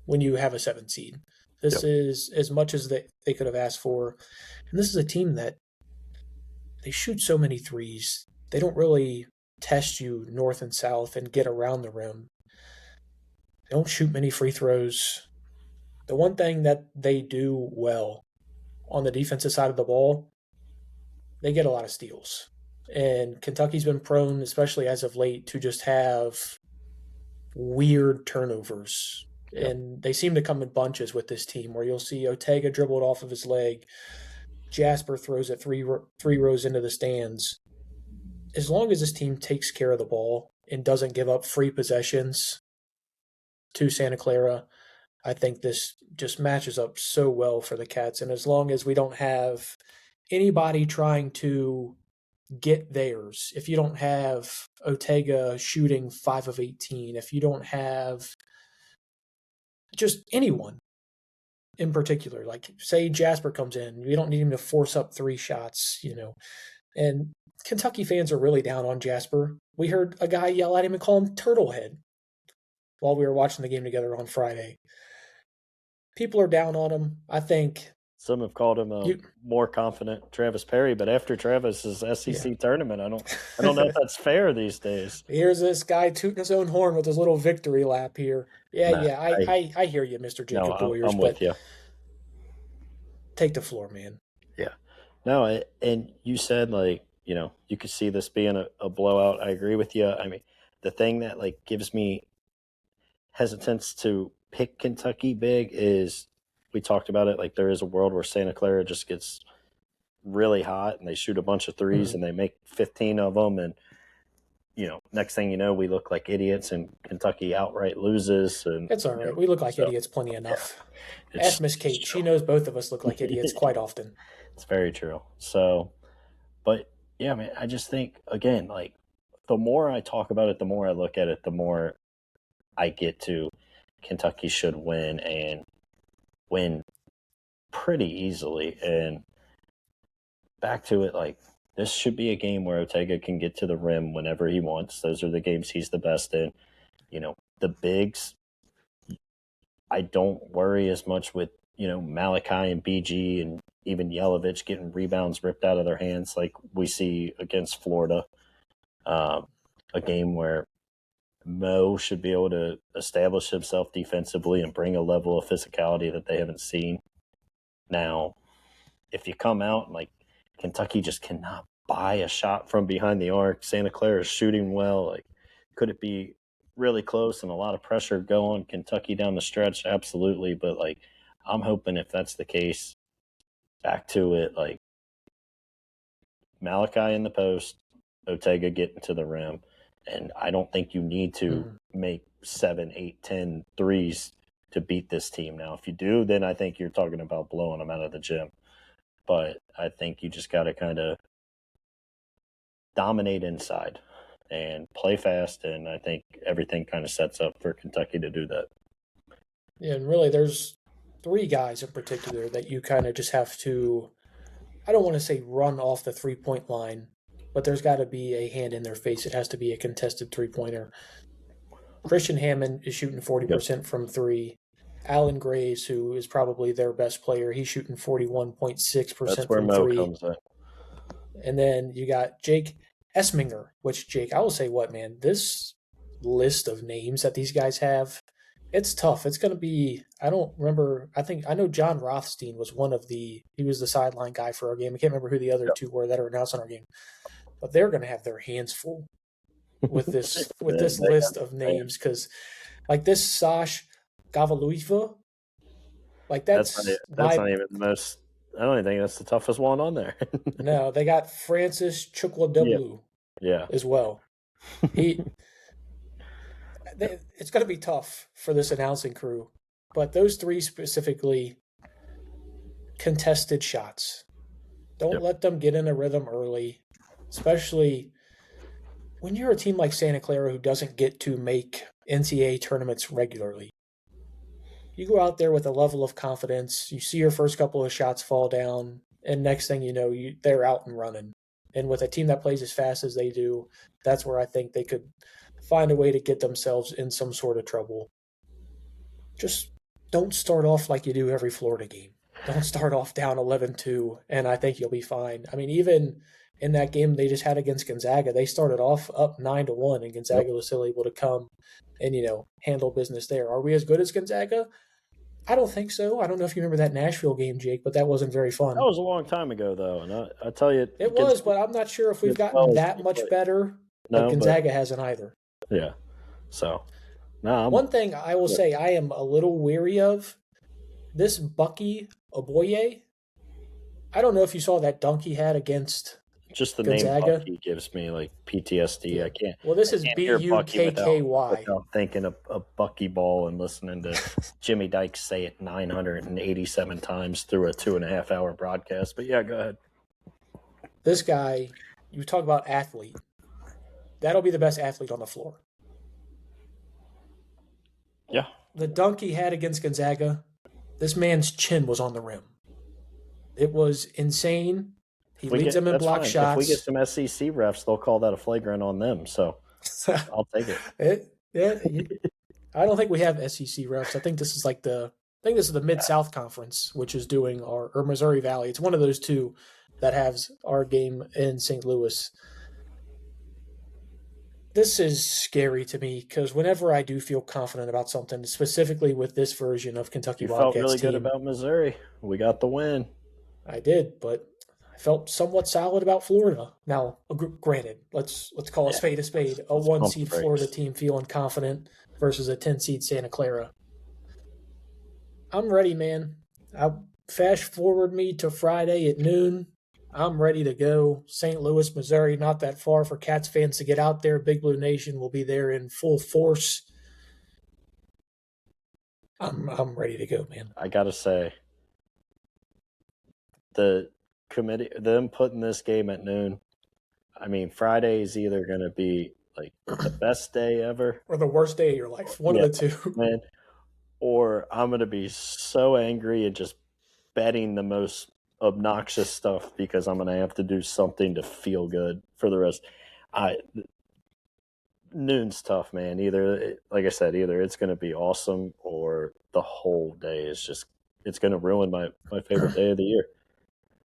when you have a 7 seed. This is as much as they could have asked for. And this is a team that they shoot so many threes. They don't really test you north and south and get around the rim. They don't shoot many free throws. The one thing that they do well on the defensive side of the ball, they get a lot of steals. And Kentucky's been prone, especially as of late, to just have weird turnovers. Yep. And they seem to come in bunches with this team where you'll see Otega dribbled off of his leg. Jasper throws it three rows into the stands. As long as this team takes care of the ball and doesn't give up free possessions to Santa Clara, I think this just matches up so well for the Cats. And as long as we don't have anybody trying to get theirs, if you don't have Otega shooting 5 of 18, if you don't have just anyone in particular, like say Jasper comes in, we don't need him to force up 3 shots, and Kentucky fans are really down on Jasper. We heard a guy yell at him and call him Turtlehead while we were watching the game together on Friday. People are down on him. I think some have called him a more confident Travis Perry, but after Travis's SEC tournament, I don't know if that's fair these days. Here's this guy tooting his own horn with his little victory lap here. I hear you, Mr. Jacob Boyers, I'm with you. Take the floor, man. Yeah. No, and you said, like, you could see this being a blowout. I agree with you. I mean, the thing that, like, gives me hesitance to pick Kentucky big is, we talked about it, like, there is a world where Santa Clara just gets really hot and they shoot a bunch of threes and they make 15 of them, and next thing you know, we look like idiots and Kentucky outright loses. And it's all right. We look like idiots plenty enough. Yeah. Ask Miss Kate. She knows both of us look like idiots quite often. It's very true. So, but yeah, man, I just think, again, like, the more I talk about it, the more I look at it, the more I get to Kentucky should win, and win pretty easily. And back to it, like, this should be a game where Otega can get to the rim whenever he wants. Those are the games he's the best in. The bigs, I don't worry as much with, Malachi and BG and even Yelovich getting rebounds ripped out of their hands like we see against Florida. A game where Mo should be able to establish himself defensively and bring a level of physicality that they haven't seen. Now, if you come out and, like, Kentucky just cannot buy a shot from behind the arc, Santa Clara is shooting well, like, could it be really close and a lot of pressure go on Kentucky down the stretch? Absolutely. But, like, I'm hoping if that's the case, back to it, like, Malachi in the post, Otega getting to the rim. And I don't think you need to make 7, 8, 10 threes to beat this team. Now, if you do, then I think you're talking about blowing them out of the gym. But I think you just got to kind of dominate inside and play fast, and I think everything kind of sets up for Kentucky to do that. Yeah, and really there's 3 guys in particular that you kind of just have to, I don't want to say run off the 3-point line, but there's got to be a hand in their face. It has to be a contested 3-pointer. Christian Hammond is shooting 40% from 3. Alan Graves, who is probably their best player. He's shooting That's 41.6% where from Mo three. comes in. And then you got Jake Esminger, which, Jake, I will say what, man, this list of names that these guys have, it's tough. It's going to be, I don't remember, I know John Rothstein was he was the sideline guy for our game. I can't remember who the other two were that are announced on our game, but they're going to have their hands full with this list of names because, like, this Sash Gavaluiva, like, That's not, that's my, not even the most. I don't even think that's the toughest one on there. no, they got Francis Yeah. Chukwudoglu Yeah. as well. It's going to be tough for this announcing crew, but those three specifically, contested shots. Don't let them get in a rhythm early, especially when you're a team like Santa Clara who doesn't get to make NCAA tournaments regularly. You go out there with a level of confidence, you see your first couple of shots fall down, and next thing you know, they're out and running. And with a team that plays as fast as they do, that's where I think they could find a way to get themselves in some sort of trouble. Just don't start off like you do every Florida game. Don't start off down 11-2, and I think you'll be fine. I mean, even in that game they just had against Gonzaga, they started off up 9-1, and Gonzaga was still able to come and, handle business there. Are we as good as Gonzaga? I don't think so. I don't know if you remember that Nashville game, Jake, but that wasn't very fun. That was a long time ago, though, and I tell you, It was, but I'm not sure if we've gotten that much better. But Gonzaga hasn't either. Yeah. So, no. One thing I will say I am a little weary of, this Bucky Oboye. I don't know if you saw that dunk he had against just the Gonzaga. name Bucky gives me like PTSD. Yeah. I can't. Well, this is Bukky without thinking of Bucky ball and listening to Jimmy Dykes say it 987 times through a 2.5 hour broadcast. But yeah, go ahead. This guy, you talk about athlete. That'll be the best athlete on the floor. Yeah. The dunk he had against Gonzaga, this man's chin was on the rim. It was insane. He leads them in block shots. If we get some SEC refs, they'll call that a flagrant on them. So I'll take it. I don't think we have SEC refs. I think this is the Mid-South Conference, which is doing or Missouri Valley. It's one of those two that has our game in St. Louis. This is scary to me because whenever I do feel confident about something, specifically with this version of Kentucky Wildcats felt really team, good about Missouri. We got the win. I did, but I felt somewhat solid about Florida. Now, granted, let's call a spade a spade. A 1-seed Florida team feeling confident versus a 10-seed Santa Clara. I'm ready, man. Fast forward me to Friday at noon. I'm ready to go. St. Louis, Missouri, not that far for Cats fans to get out there. Big Blue Nation will be there in full force. I'm ready to go, man. I gotta say, the committee, them putting this game at noon. I mean, Friday is either gonna be like the best day ever or the worst day of your life. One of the two, man. Or I'm gonna be so angry and just betting the most obnoxious stuff because I'm gonna have to do something to feel good for the rest. Noon's tough, man. Either, like I said, it's gonna be awesome or the whole day is just it's gonna ruin my favorite day of the year.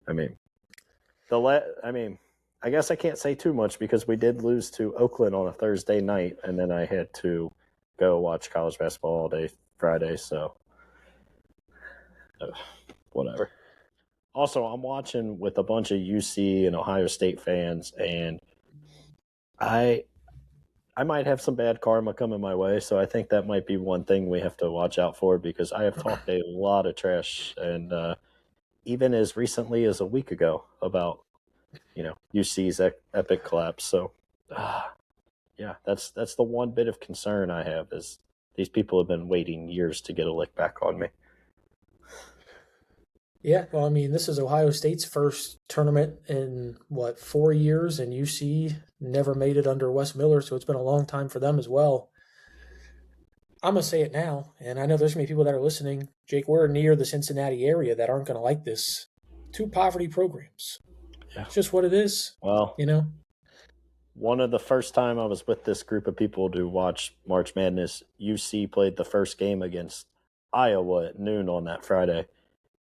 I mean, I guess I can't say too much because we did lose to Oakland on a Thursday night, and then I had to go watch college basketball all day Friday. So, whatever. Also, I'm watching with a bunch of UC and Ohio State fans, and I might have some bad karma coming my way, so I think that might be one thing we have to watch out for because I have talked a lot of trash, and even as recently as a week ago about, UC's epic collapse. So, yeah, that's the one bit of concern I have is these people have been waiting years to get a lick back on me. Yeah, well, I mean, this is Ohio State's first tournament in, 4 years, and UC never made it under Wes Miller, so it's been a long time for them as well. I'm going to say it now, and I know there's going to be people that are listening. Jake, we're near the Cincinnati area that aren't going to like this. 2 poverty programs. Yeah. It's just what it is. Well, one of the first time I was with this group of people to watch March Madness, UC played the first game against Iowa at noon on that Friday,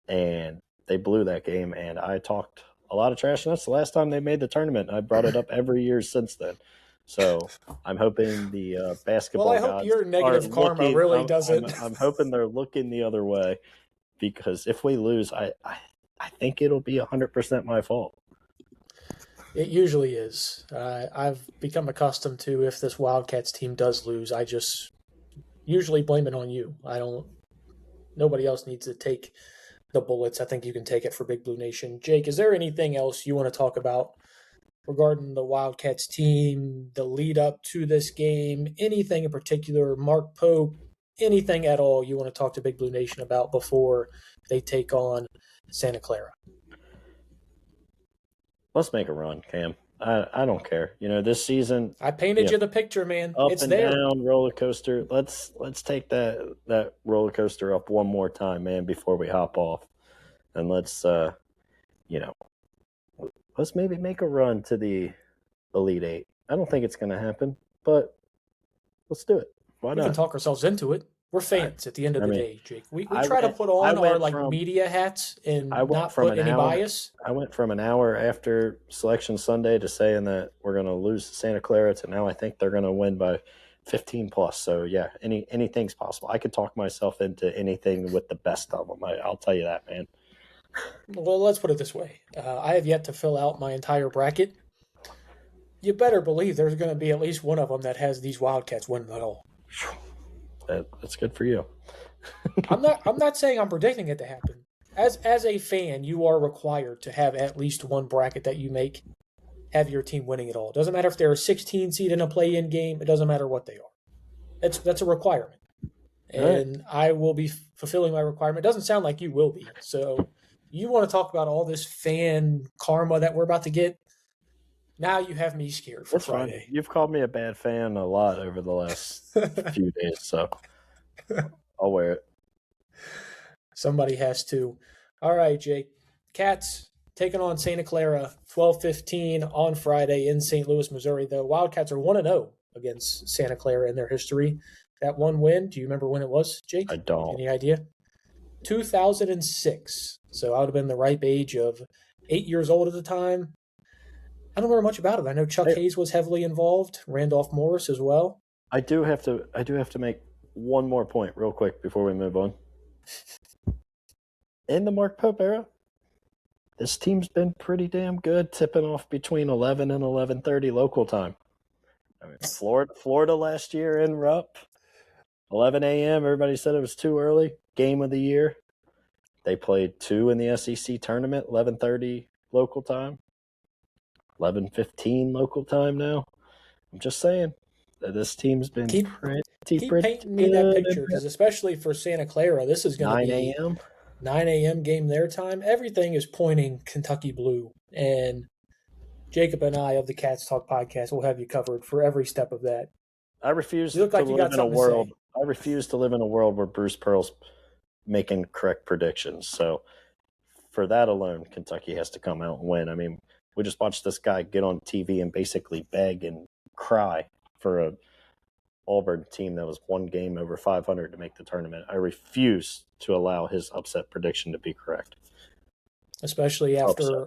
and they blew that game, and I talked a lot of trash, and that's the last time they made the tournament. I brought it up every year since then. So I'm hoping the basketball Well, I hope gods your are negative karma looking. really doesn't. I'm hoping they're looking the other way, because if we lose, I think it'll be 100% my fault. It usually is. I've become accustomed to, if this Wildcats team does lose, I just usually blame it on you. Nobody else needs to take the bullets. I think you can take it for Big Blue Nation. Jake, is there anything else you want to talk about regarding the Wildcats team, the lead up to this game, anything in particular, Mark Pope, anything at all you want to talk to Big Blue Nation about before they take on Santa Clara? Let's make a run, Cam. I don't care. This season, I painted you the picture, man. up It's and there. down roller coaster. Let's take that roller coaster up one more time, man, before we hop off, and let's let's maybe make a run to the Elite Eight. I don't think it's going to happen, but let's do it. Why not? We can talk ourselves into it. We're fans at the end of the day, Jake. We try to put on our media hats and not put any bias. I went from an hour after Selection Sunday to saying that we're going to lose to Santa Clara to now I think they're going to win by 15 plus. So, yeah, anything's possible. I could talk myself into anything with the best of them. I'll tell you that, man. Well, let's put it this way. I have yet to fill out my entire bracket. You better believe there's going to be at least one of them that has these Wildcats winning it all. That's good for you. I'm not saying I'm predicting it to happen. As a fan, you are required to have at least one bracket that you make have your team winning it all. It doesn't matter if they're a 16 seed in a play-in game. It doesn't matter what they are. That's a requirement. And I will be fulfilling my requirement. It doesn't sound like you will be. So you want to talk about all this fan karma that we're about to get? Now you have me scared for Friday. Fine. You've called me a bad fan a lot over the last few days, so I'll wear it. Somebody has to. All right, Jake. Cats taking on Santa Clara, 12:15 on Friday in St. Louis, Missouri. The Wildcats are 1-0 against Santa Clara in their history. That one win, do you remember when it was, Jake? I don't. Any idea? 2006. So I would have been the ripe age of 8 years old at the time. I don't remember much about it. I know Chuck Hayes was heavily involved, Randolph Morris as well. I do have to make one more point real quick before we move on. In the Mark Pope era, this team's been pretty damn good, tipping off between 11 and 11:30 local time. I mean, Florida last year in Rupp, 11 a.m. Everybody said it was too early. Game of the year. They played 2 in the SEC tournament, 11:30 local time. 11:15 local time now. I'm just saying that this team's been keep painting me that picture, because especially for Santa Clara, this is going to be 9 a.m. game their time. Everything is pointing Kentucky blue, and Jacob and I of the Cats Talk podcast will have you covered for every step of that. I refuse to live in a world. I refuse to live in a world where Bruce Pearl's making correct predictions. So for that alone, Kentucky has to come out and win. I mean, we just watched this guy get on TV and basically beg and cry for a Auburn team that was one game over 500 to make the tournament. I refuse to allow his upset prediction to be correct. Especially after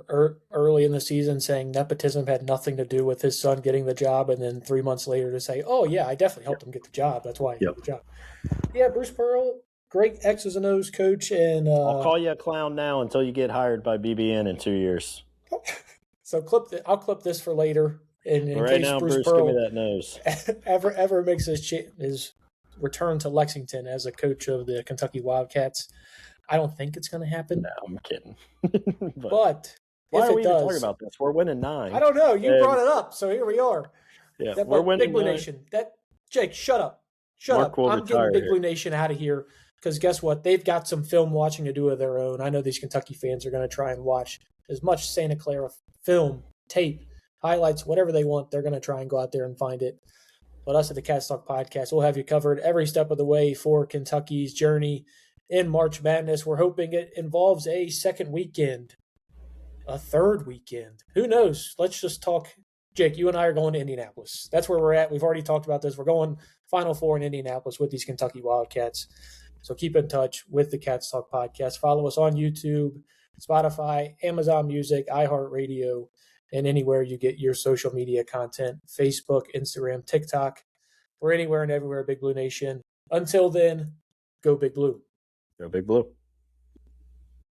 early in the season saying nepotism had nothing to do with his son getting the job, and then 3 months later to say, oh, yeah, I definitely helped him get the job. That's why he got the job. Yeah, Bruce Pearl, great X's and O's coach. And I'll call you a clown now until you get hired by BBN in 2 years. So I'll clip this for later. In right case now, Bruce Pearl give me that nose. ever makes his return to Lexington as a coach of the Kentucky Wildcats. I don't think it's going to happen. No, I'm kidding. but why if are we it does, even talking about this? We're winning 9. I don't know. You brought it up, so here we are. Yeah, we're winning Big Blue Nation. Jake, shut up. I'm getting Big Blue Nation out of here, because guess what? They've got some film watching to do of their own. I know these Kentucky fans are going to try and watch as much Santa Clara film, tape, highlights, whatever they want. They're going to try and go out there and find it. But us at the Cats Talk podcast, we'll have you covered every step of the way for Kentucky's journey in March Madness. We're hoping it involves a second weekend, a third weekend. Who knows? Let's just talk. Jake, you and I are going to Indianapolis. That's where we're at. We've already talked about this. We're going Final Four in Indianapolis with these Kentucky Wildcats. So keep in touch with the Cats Talk podcast. Follow us on YouTube, Spotify, Amazon Music, iHeartRadio, and anywhere you get your social media content, Facebook, Instagram, TikTok. We're anywhere and everywhere, Big Blue Nation. Until then, go Big Blue. Go Big Blue.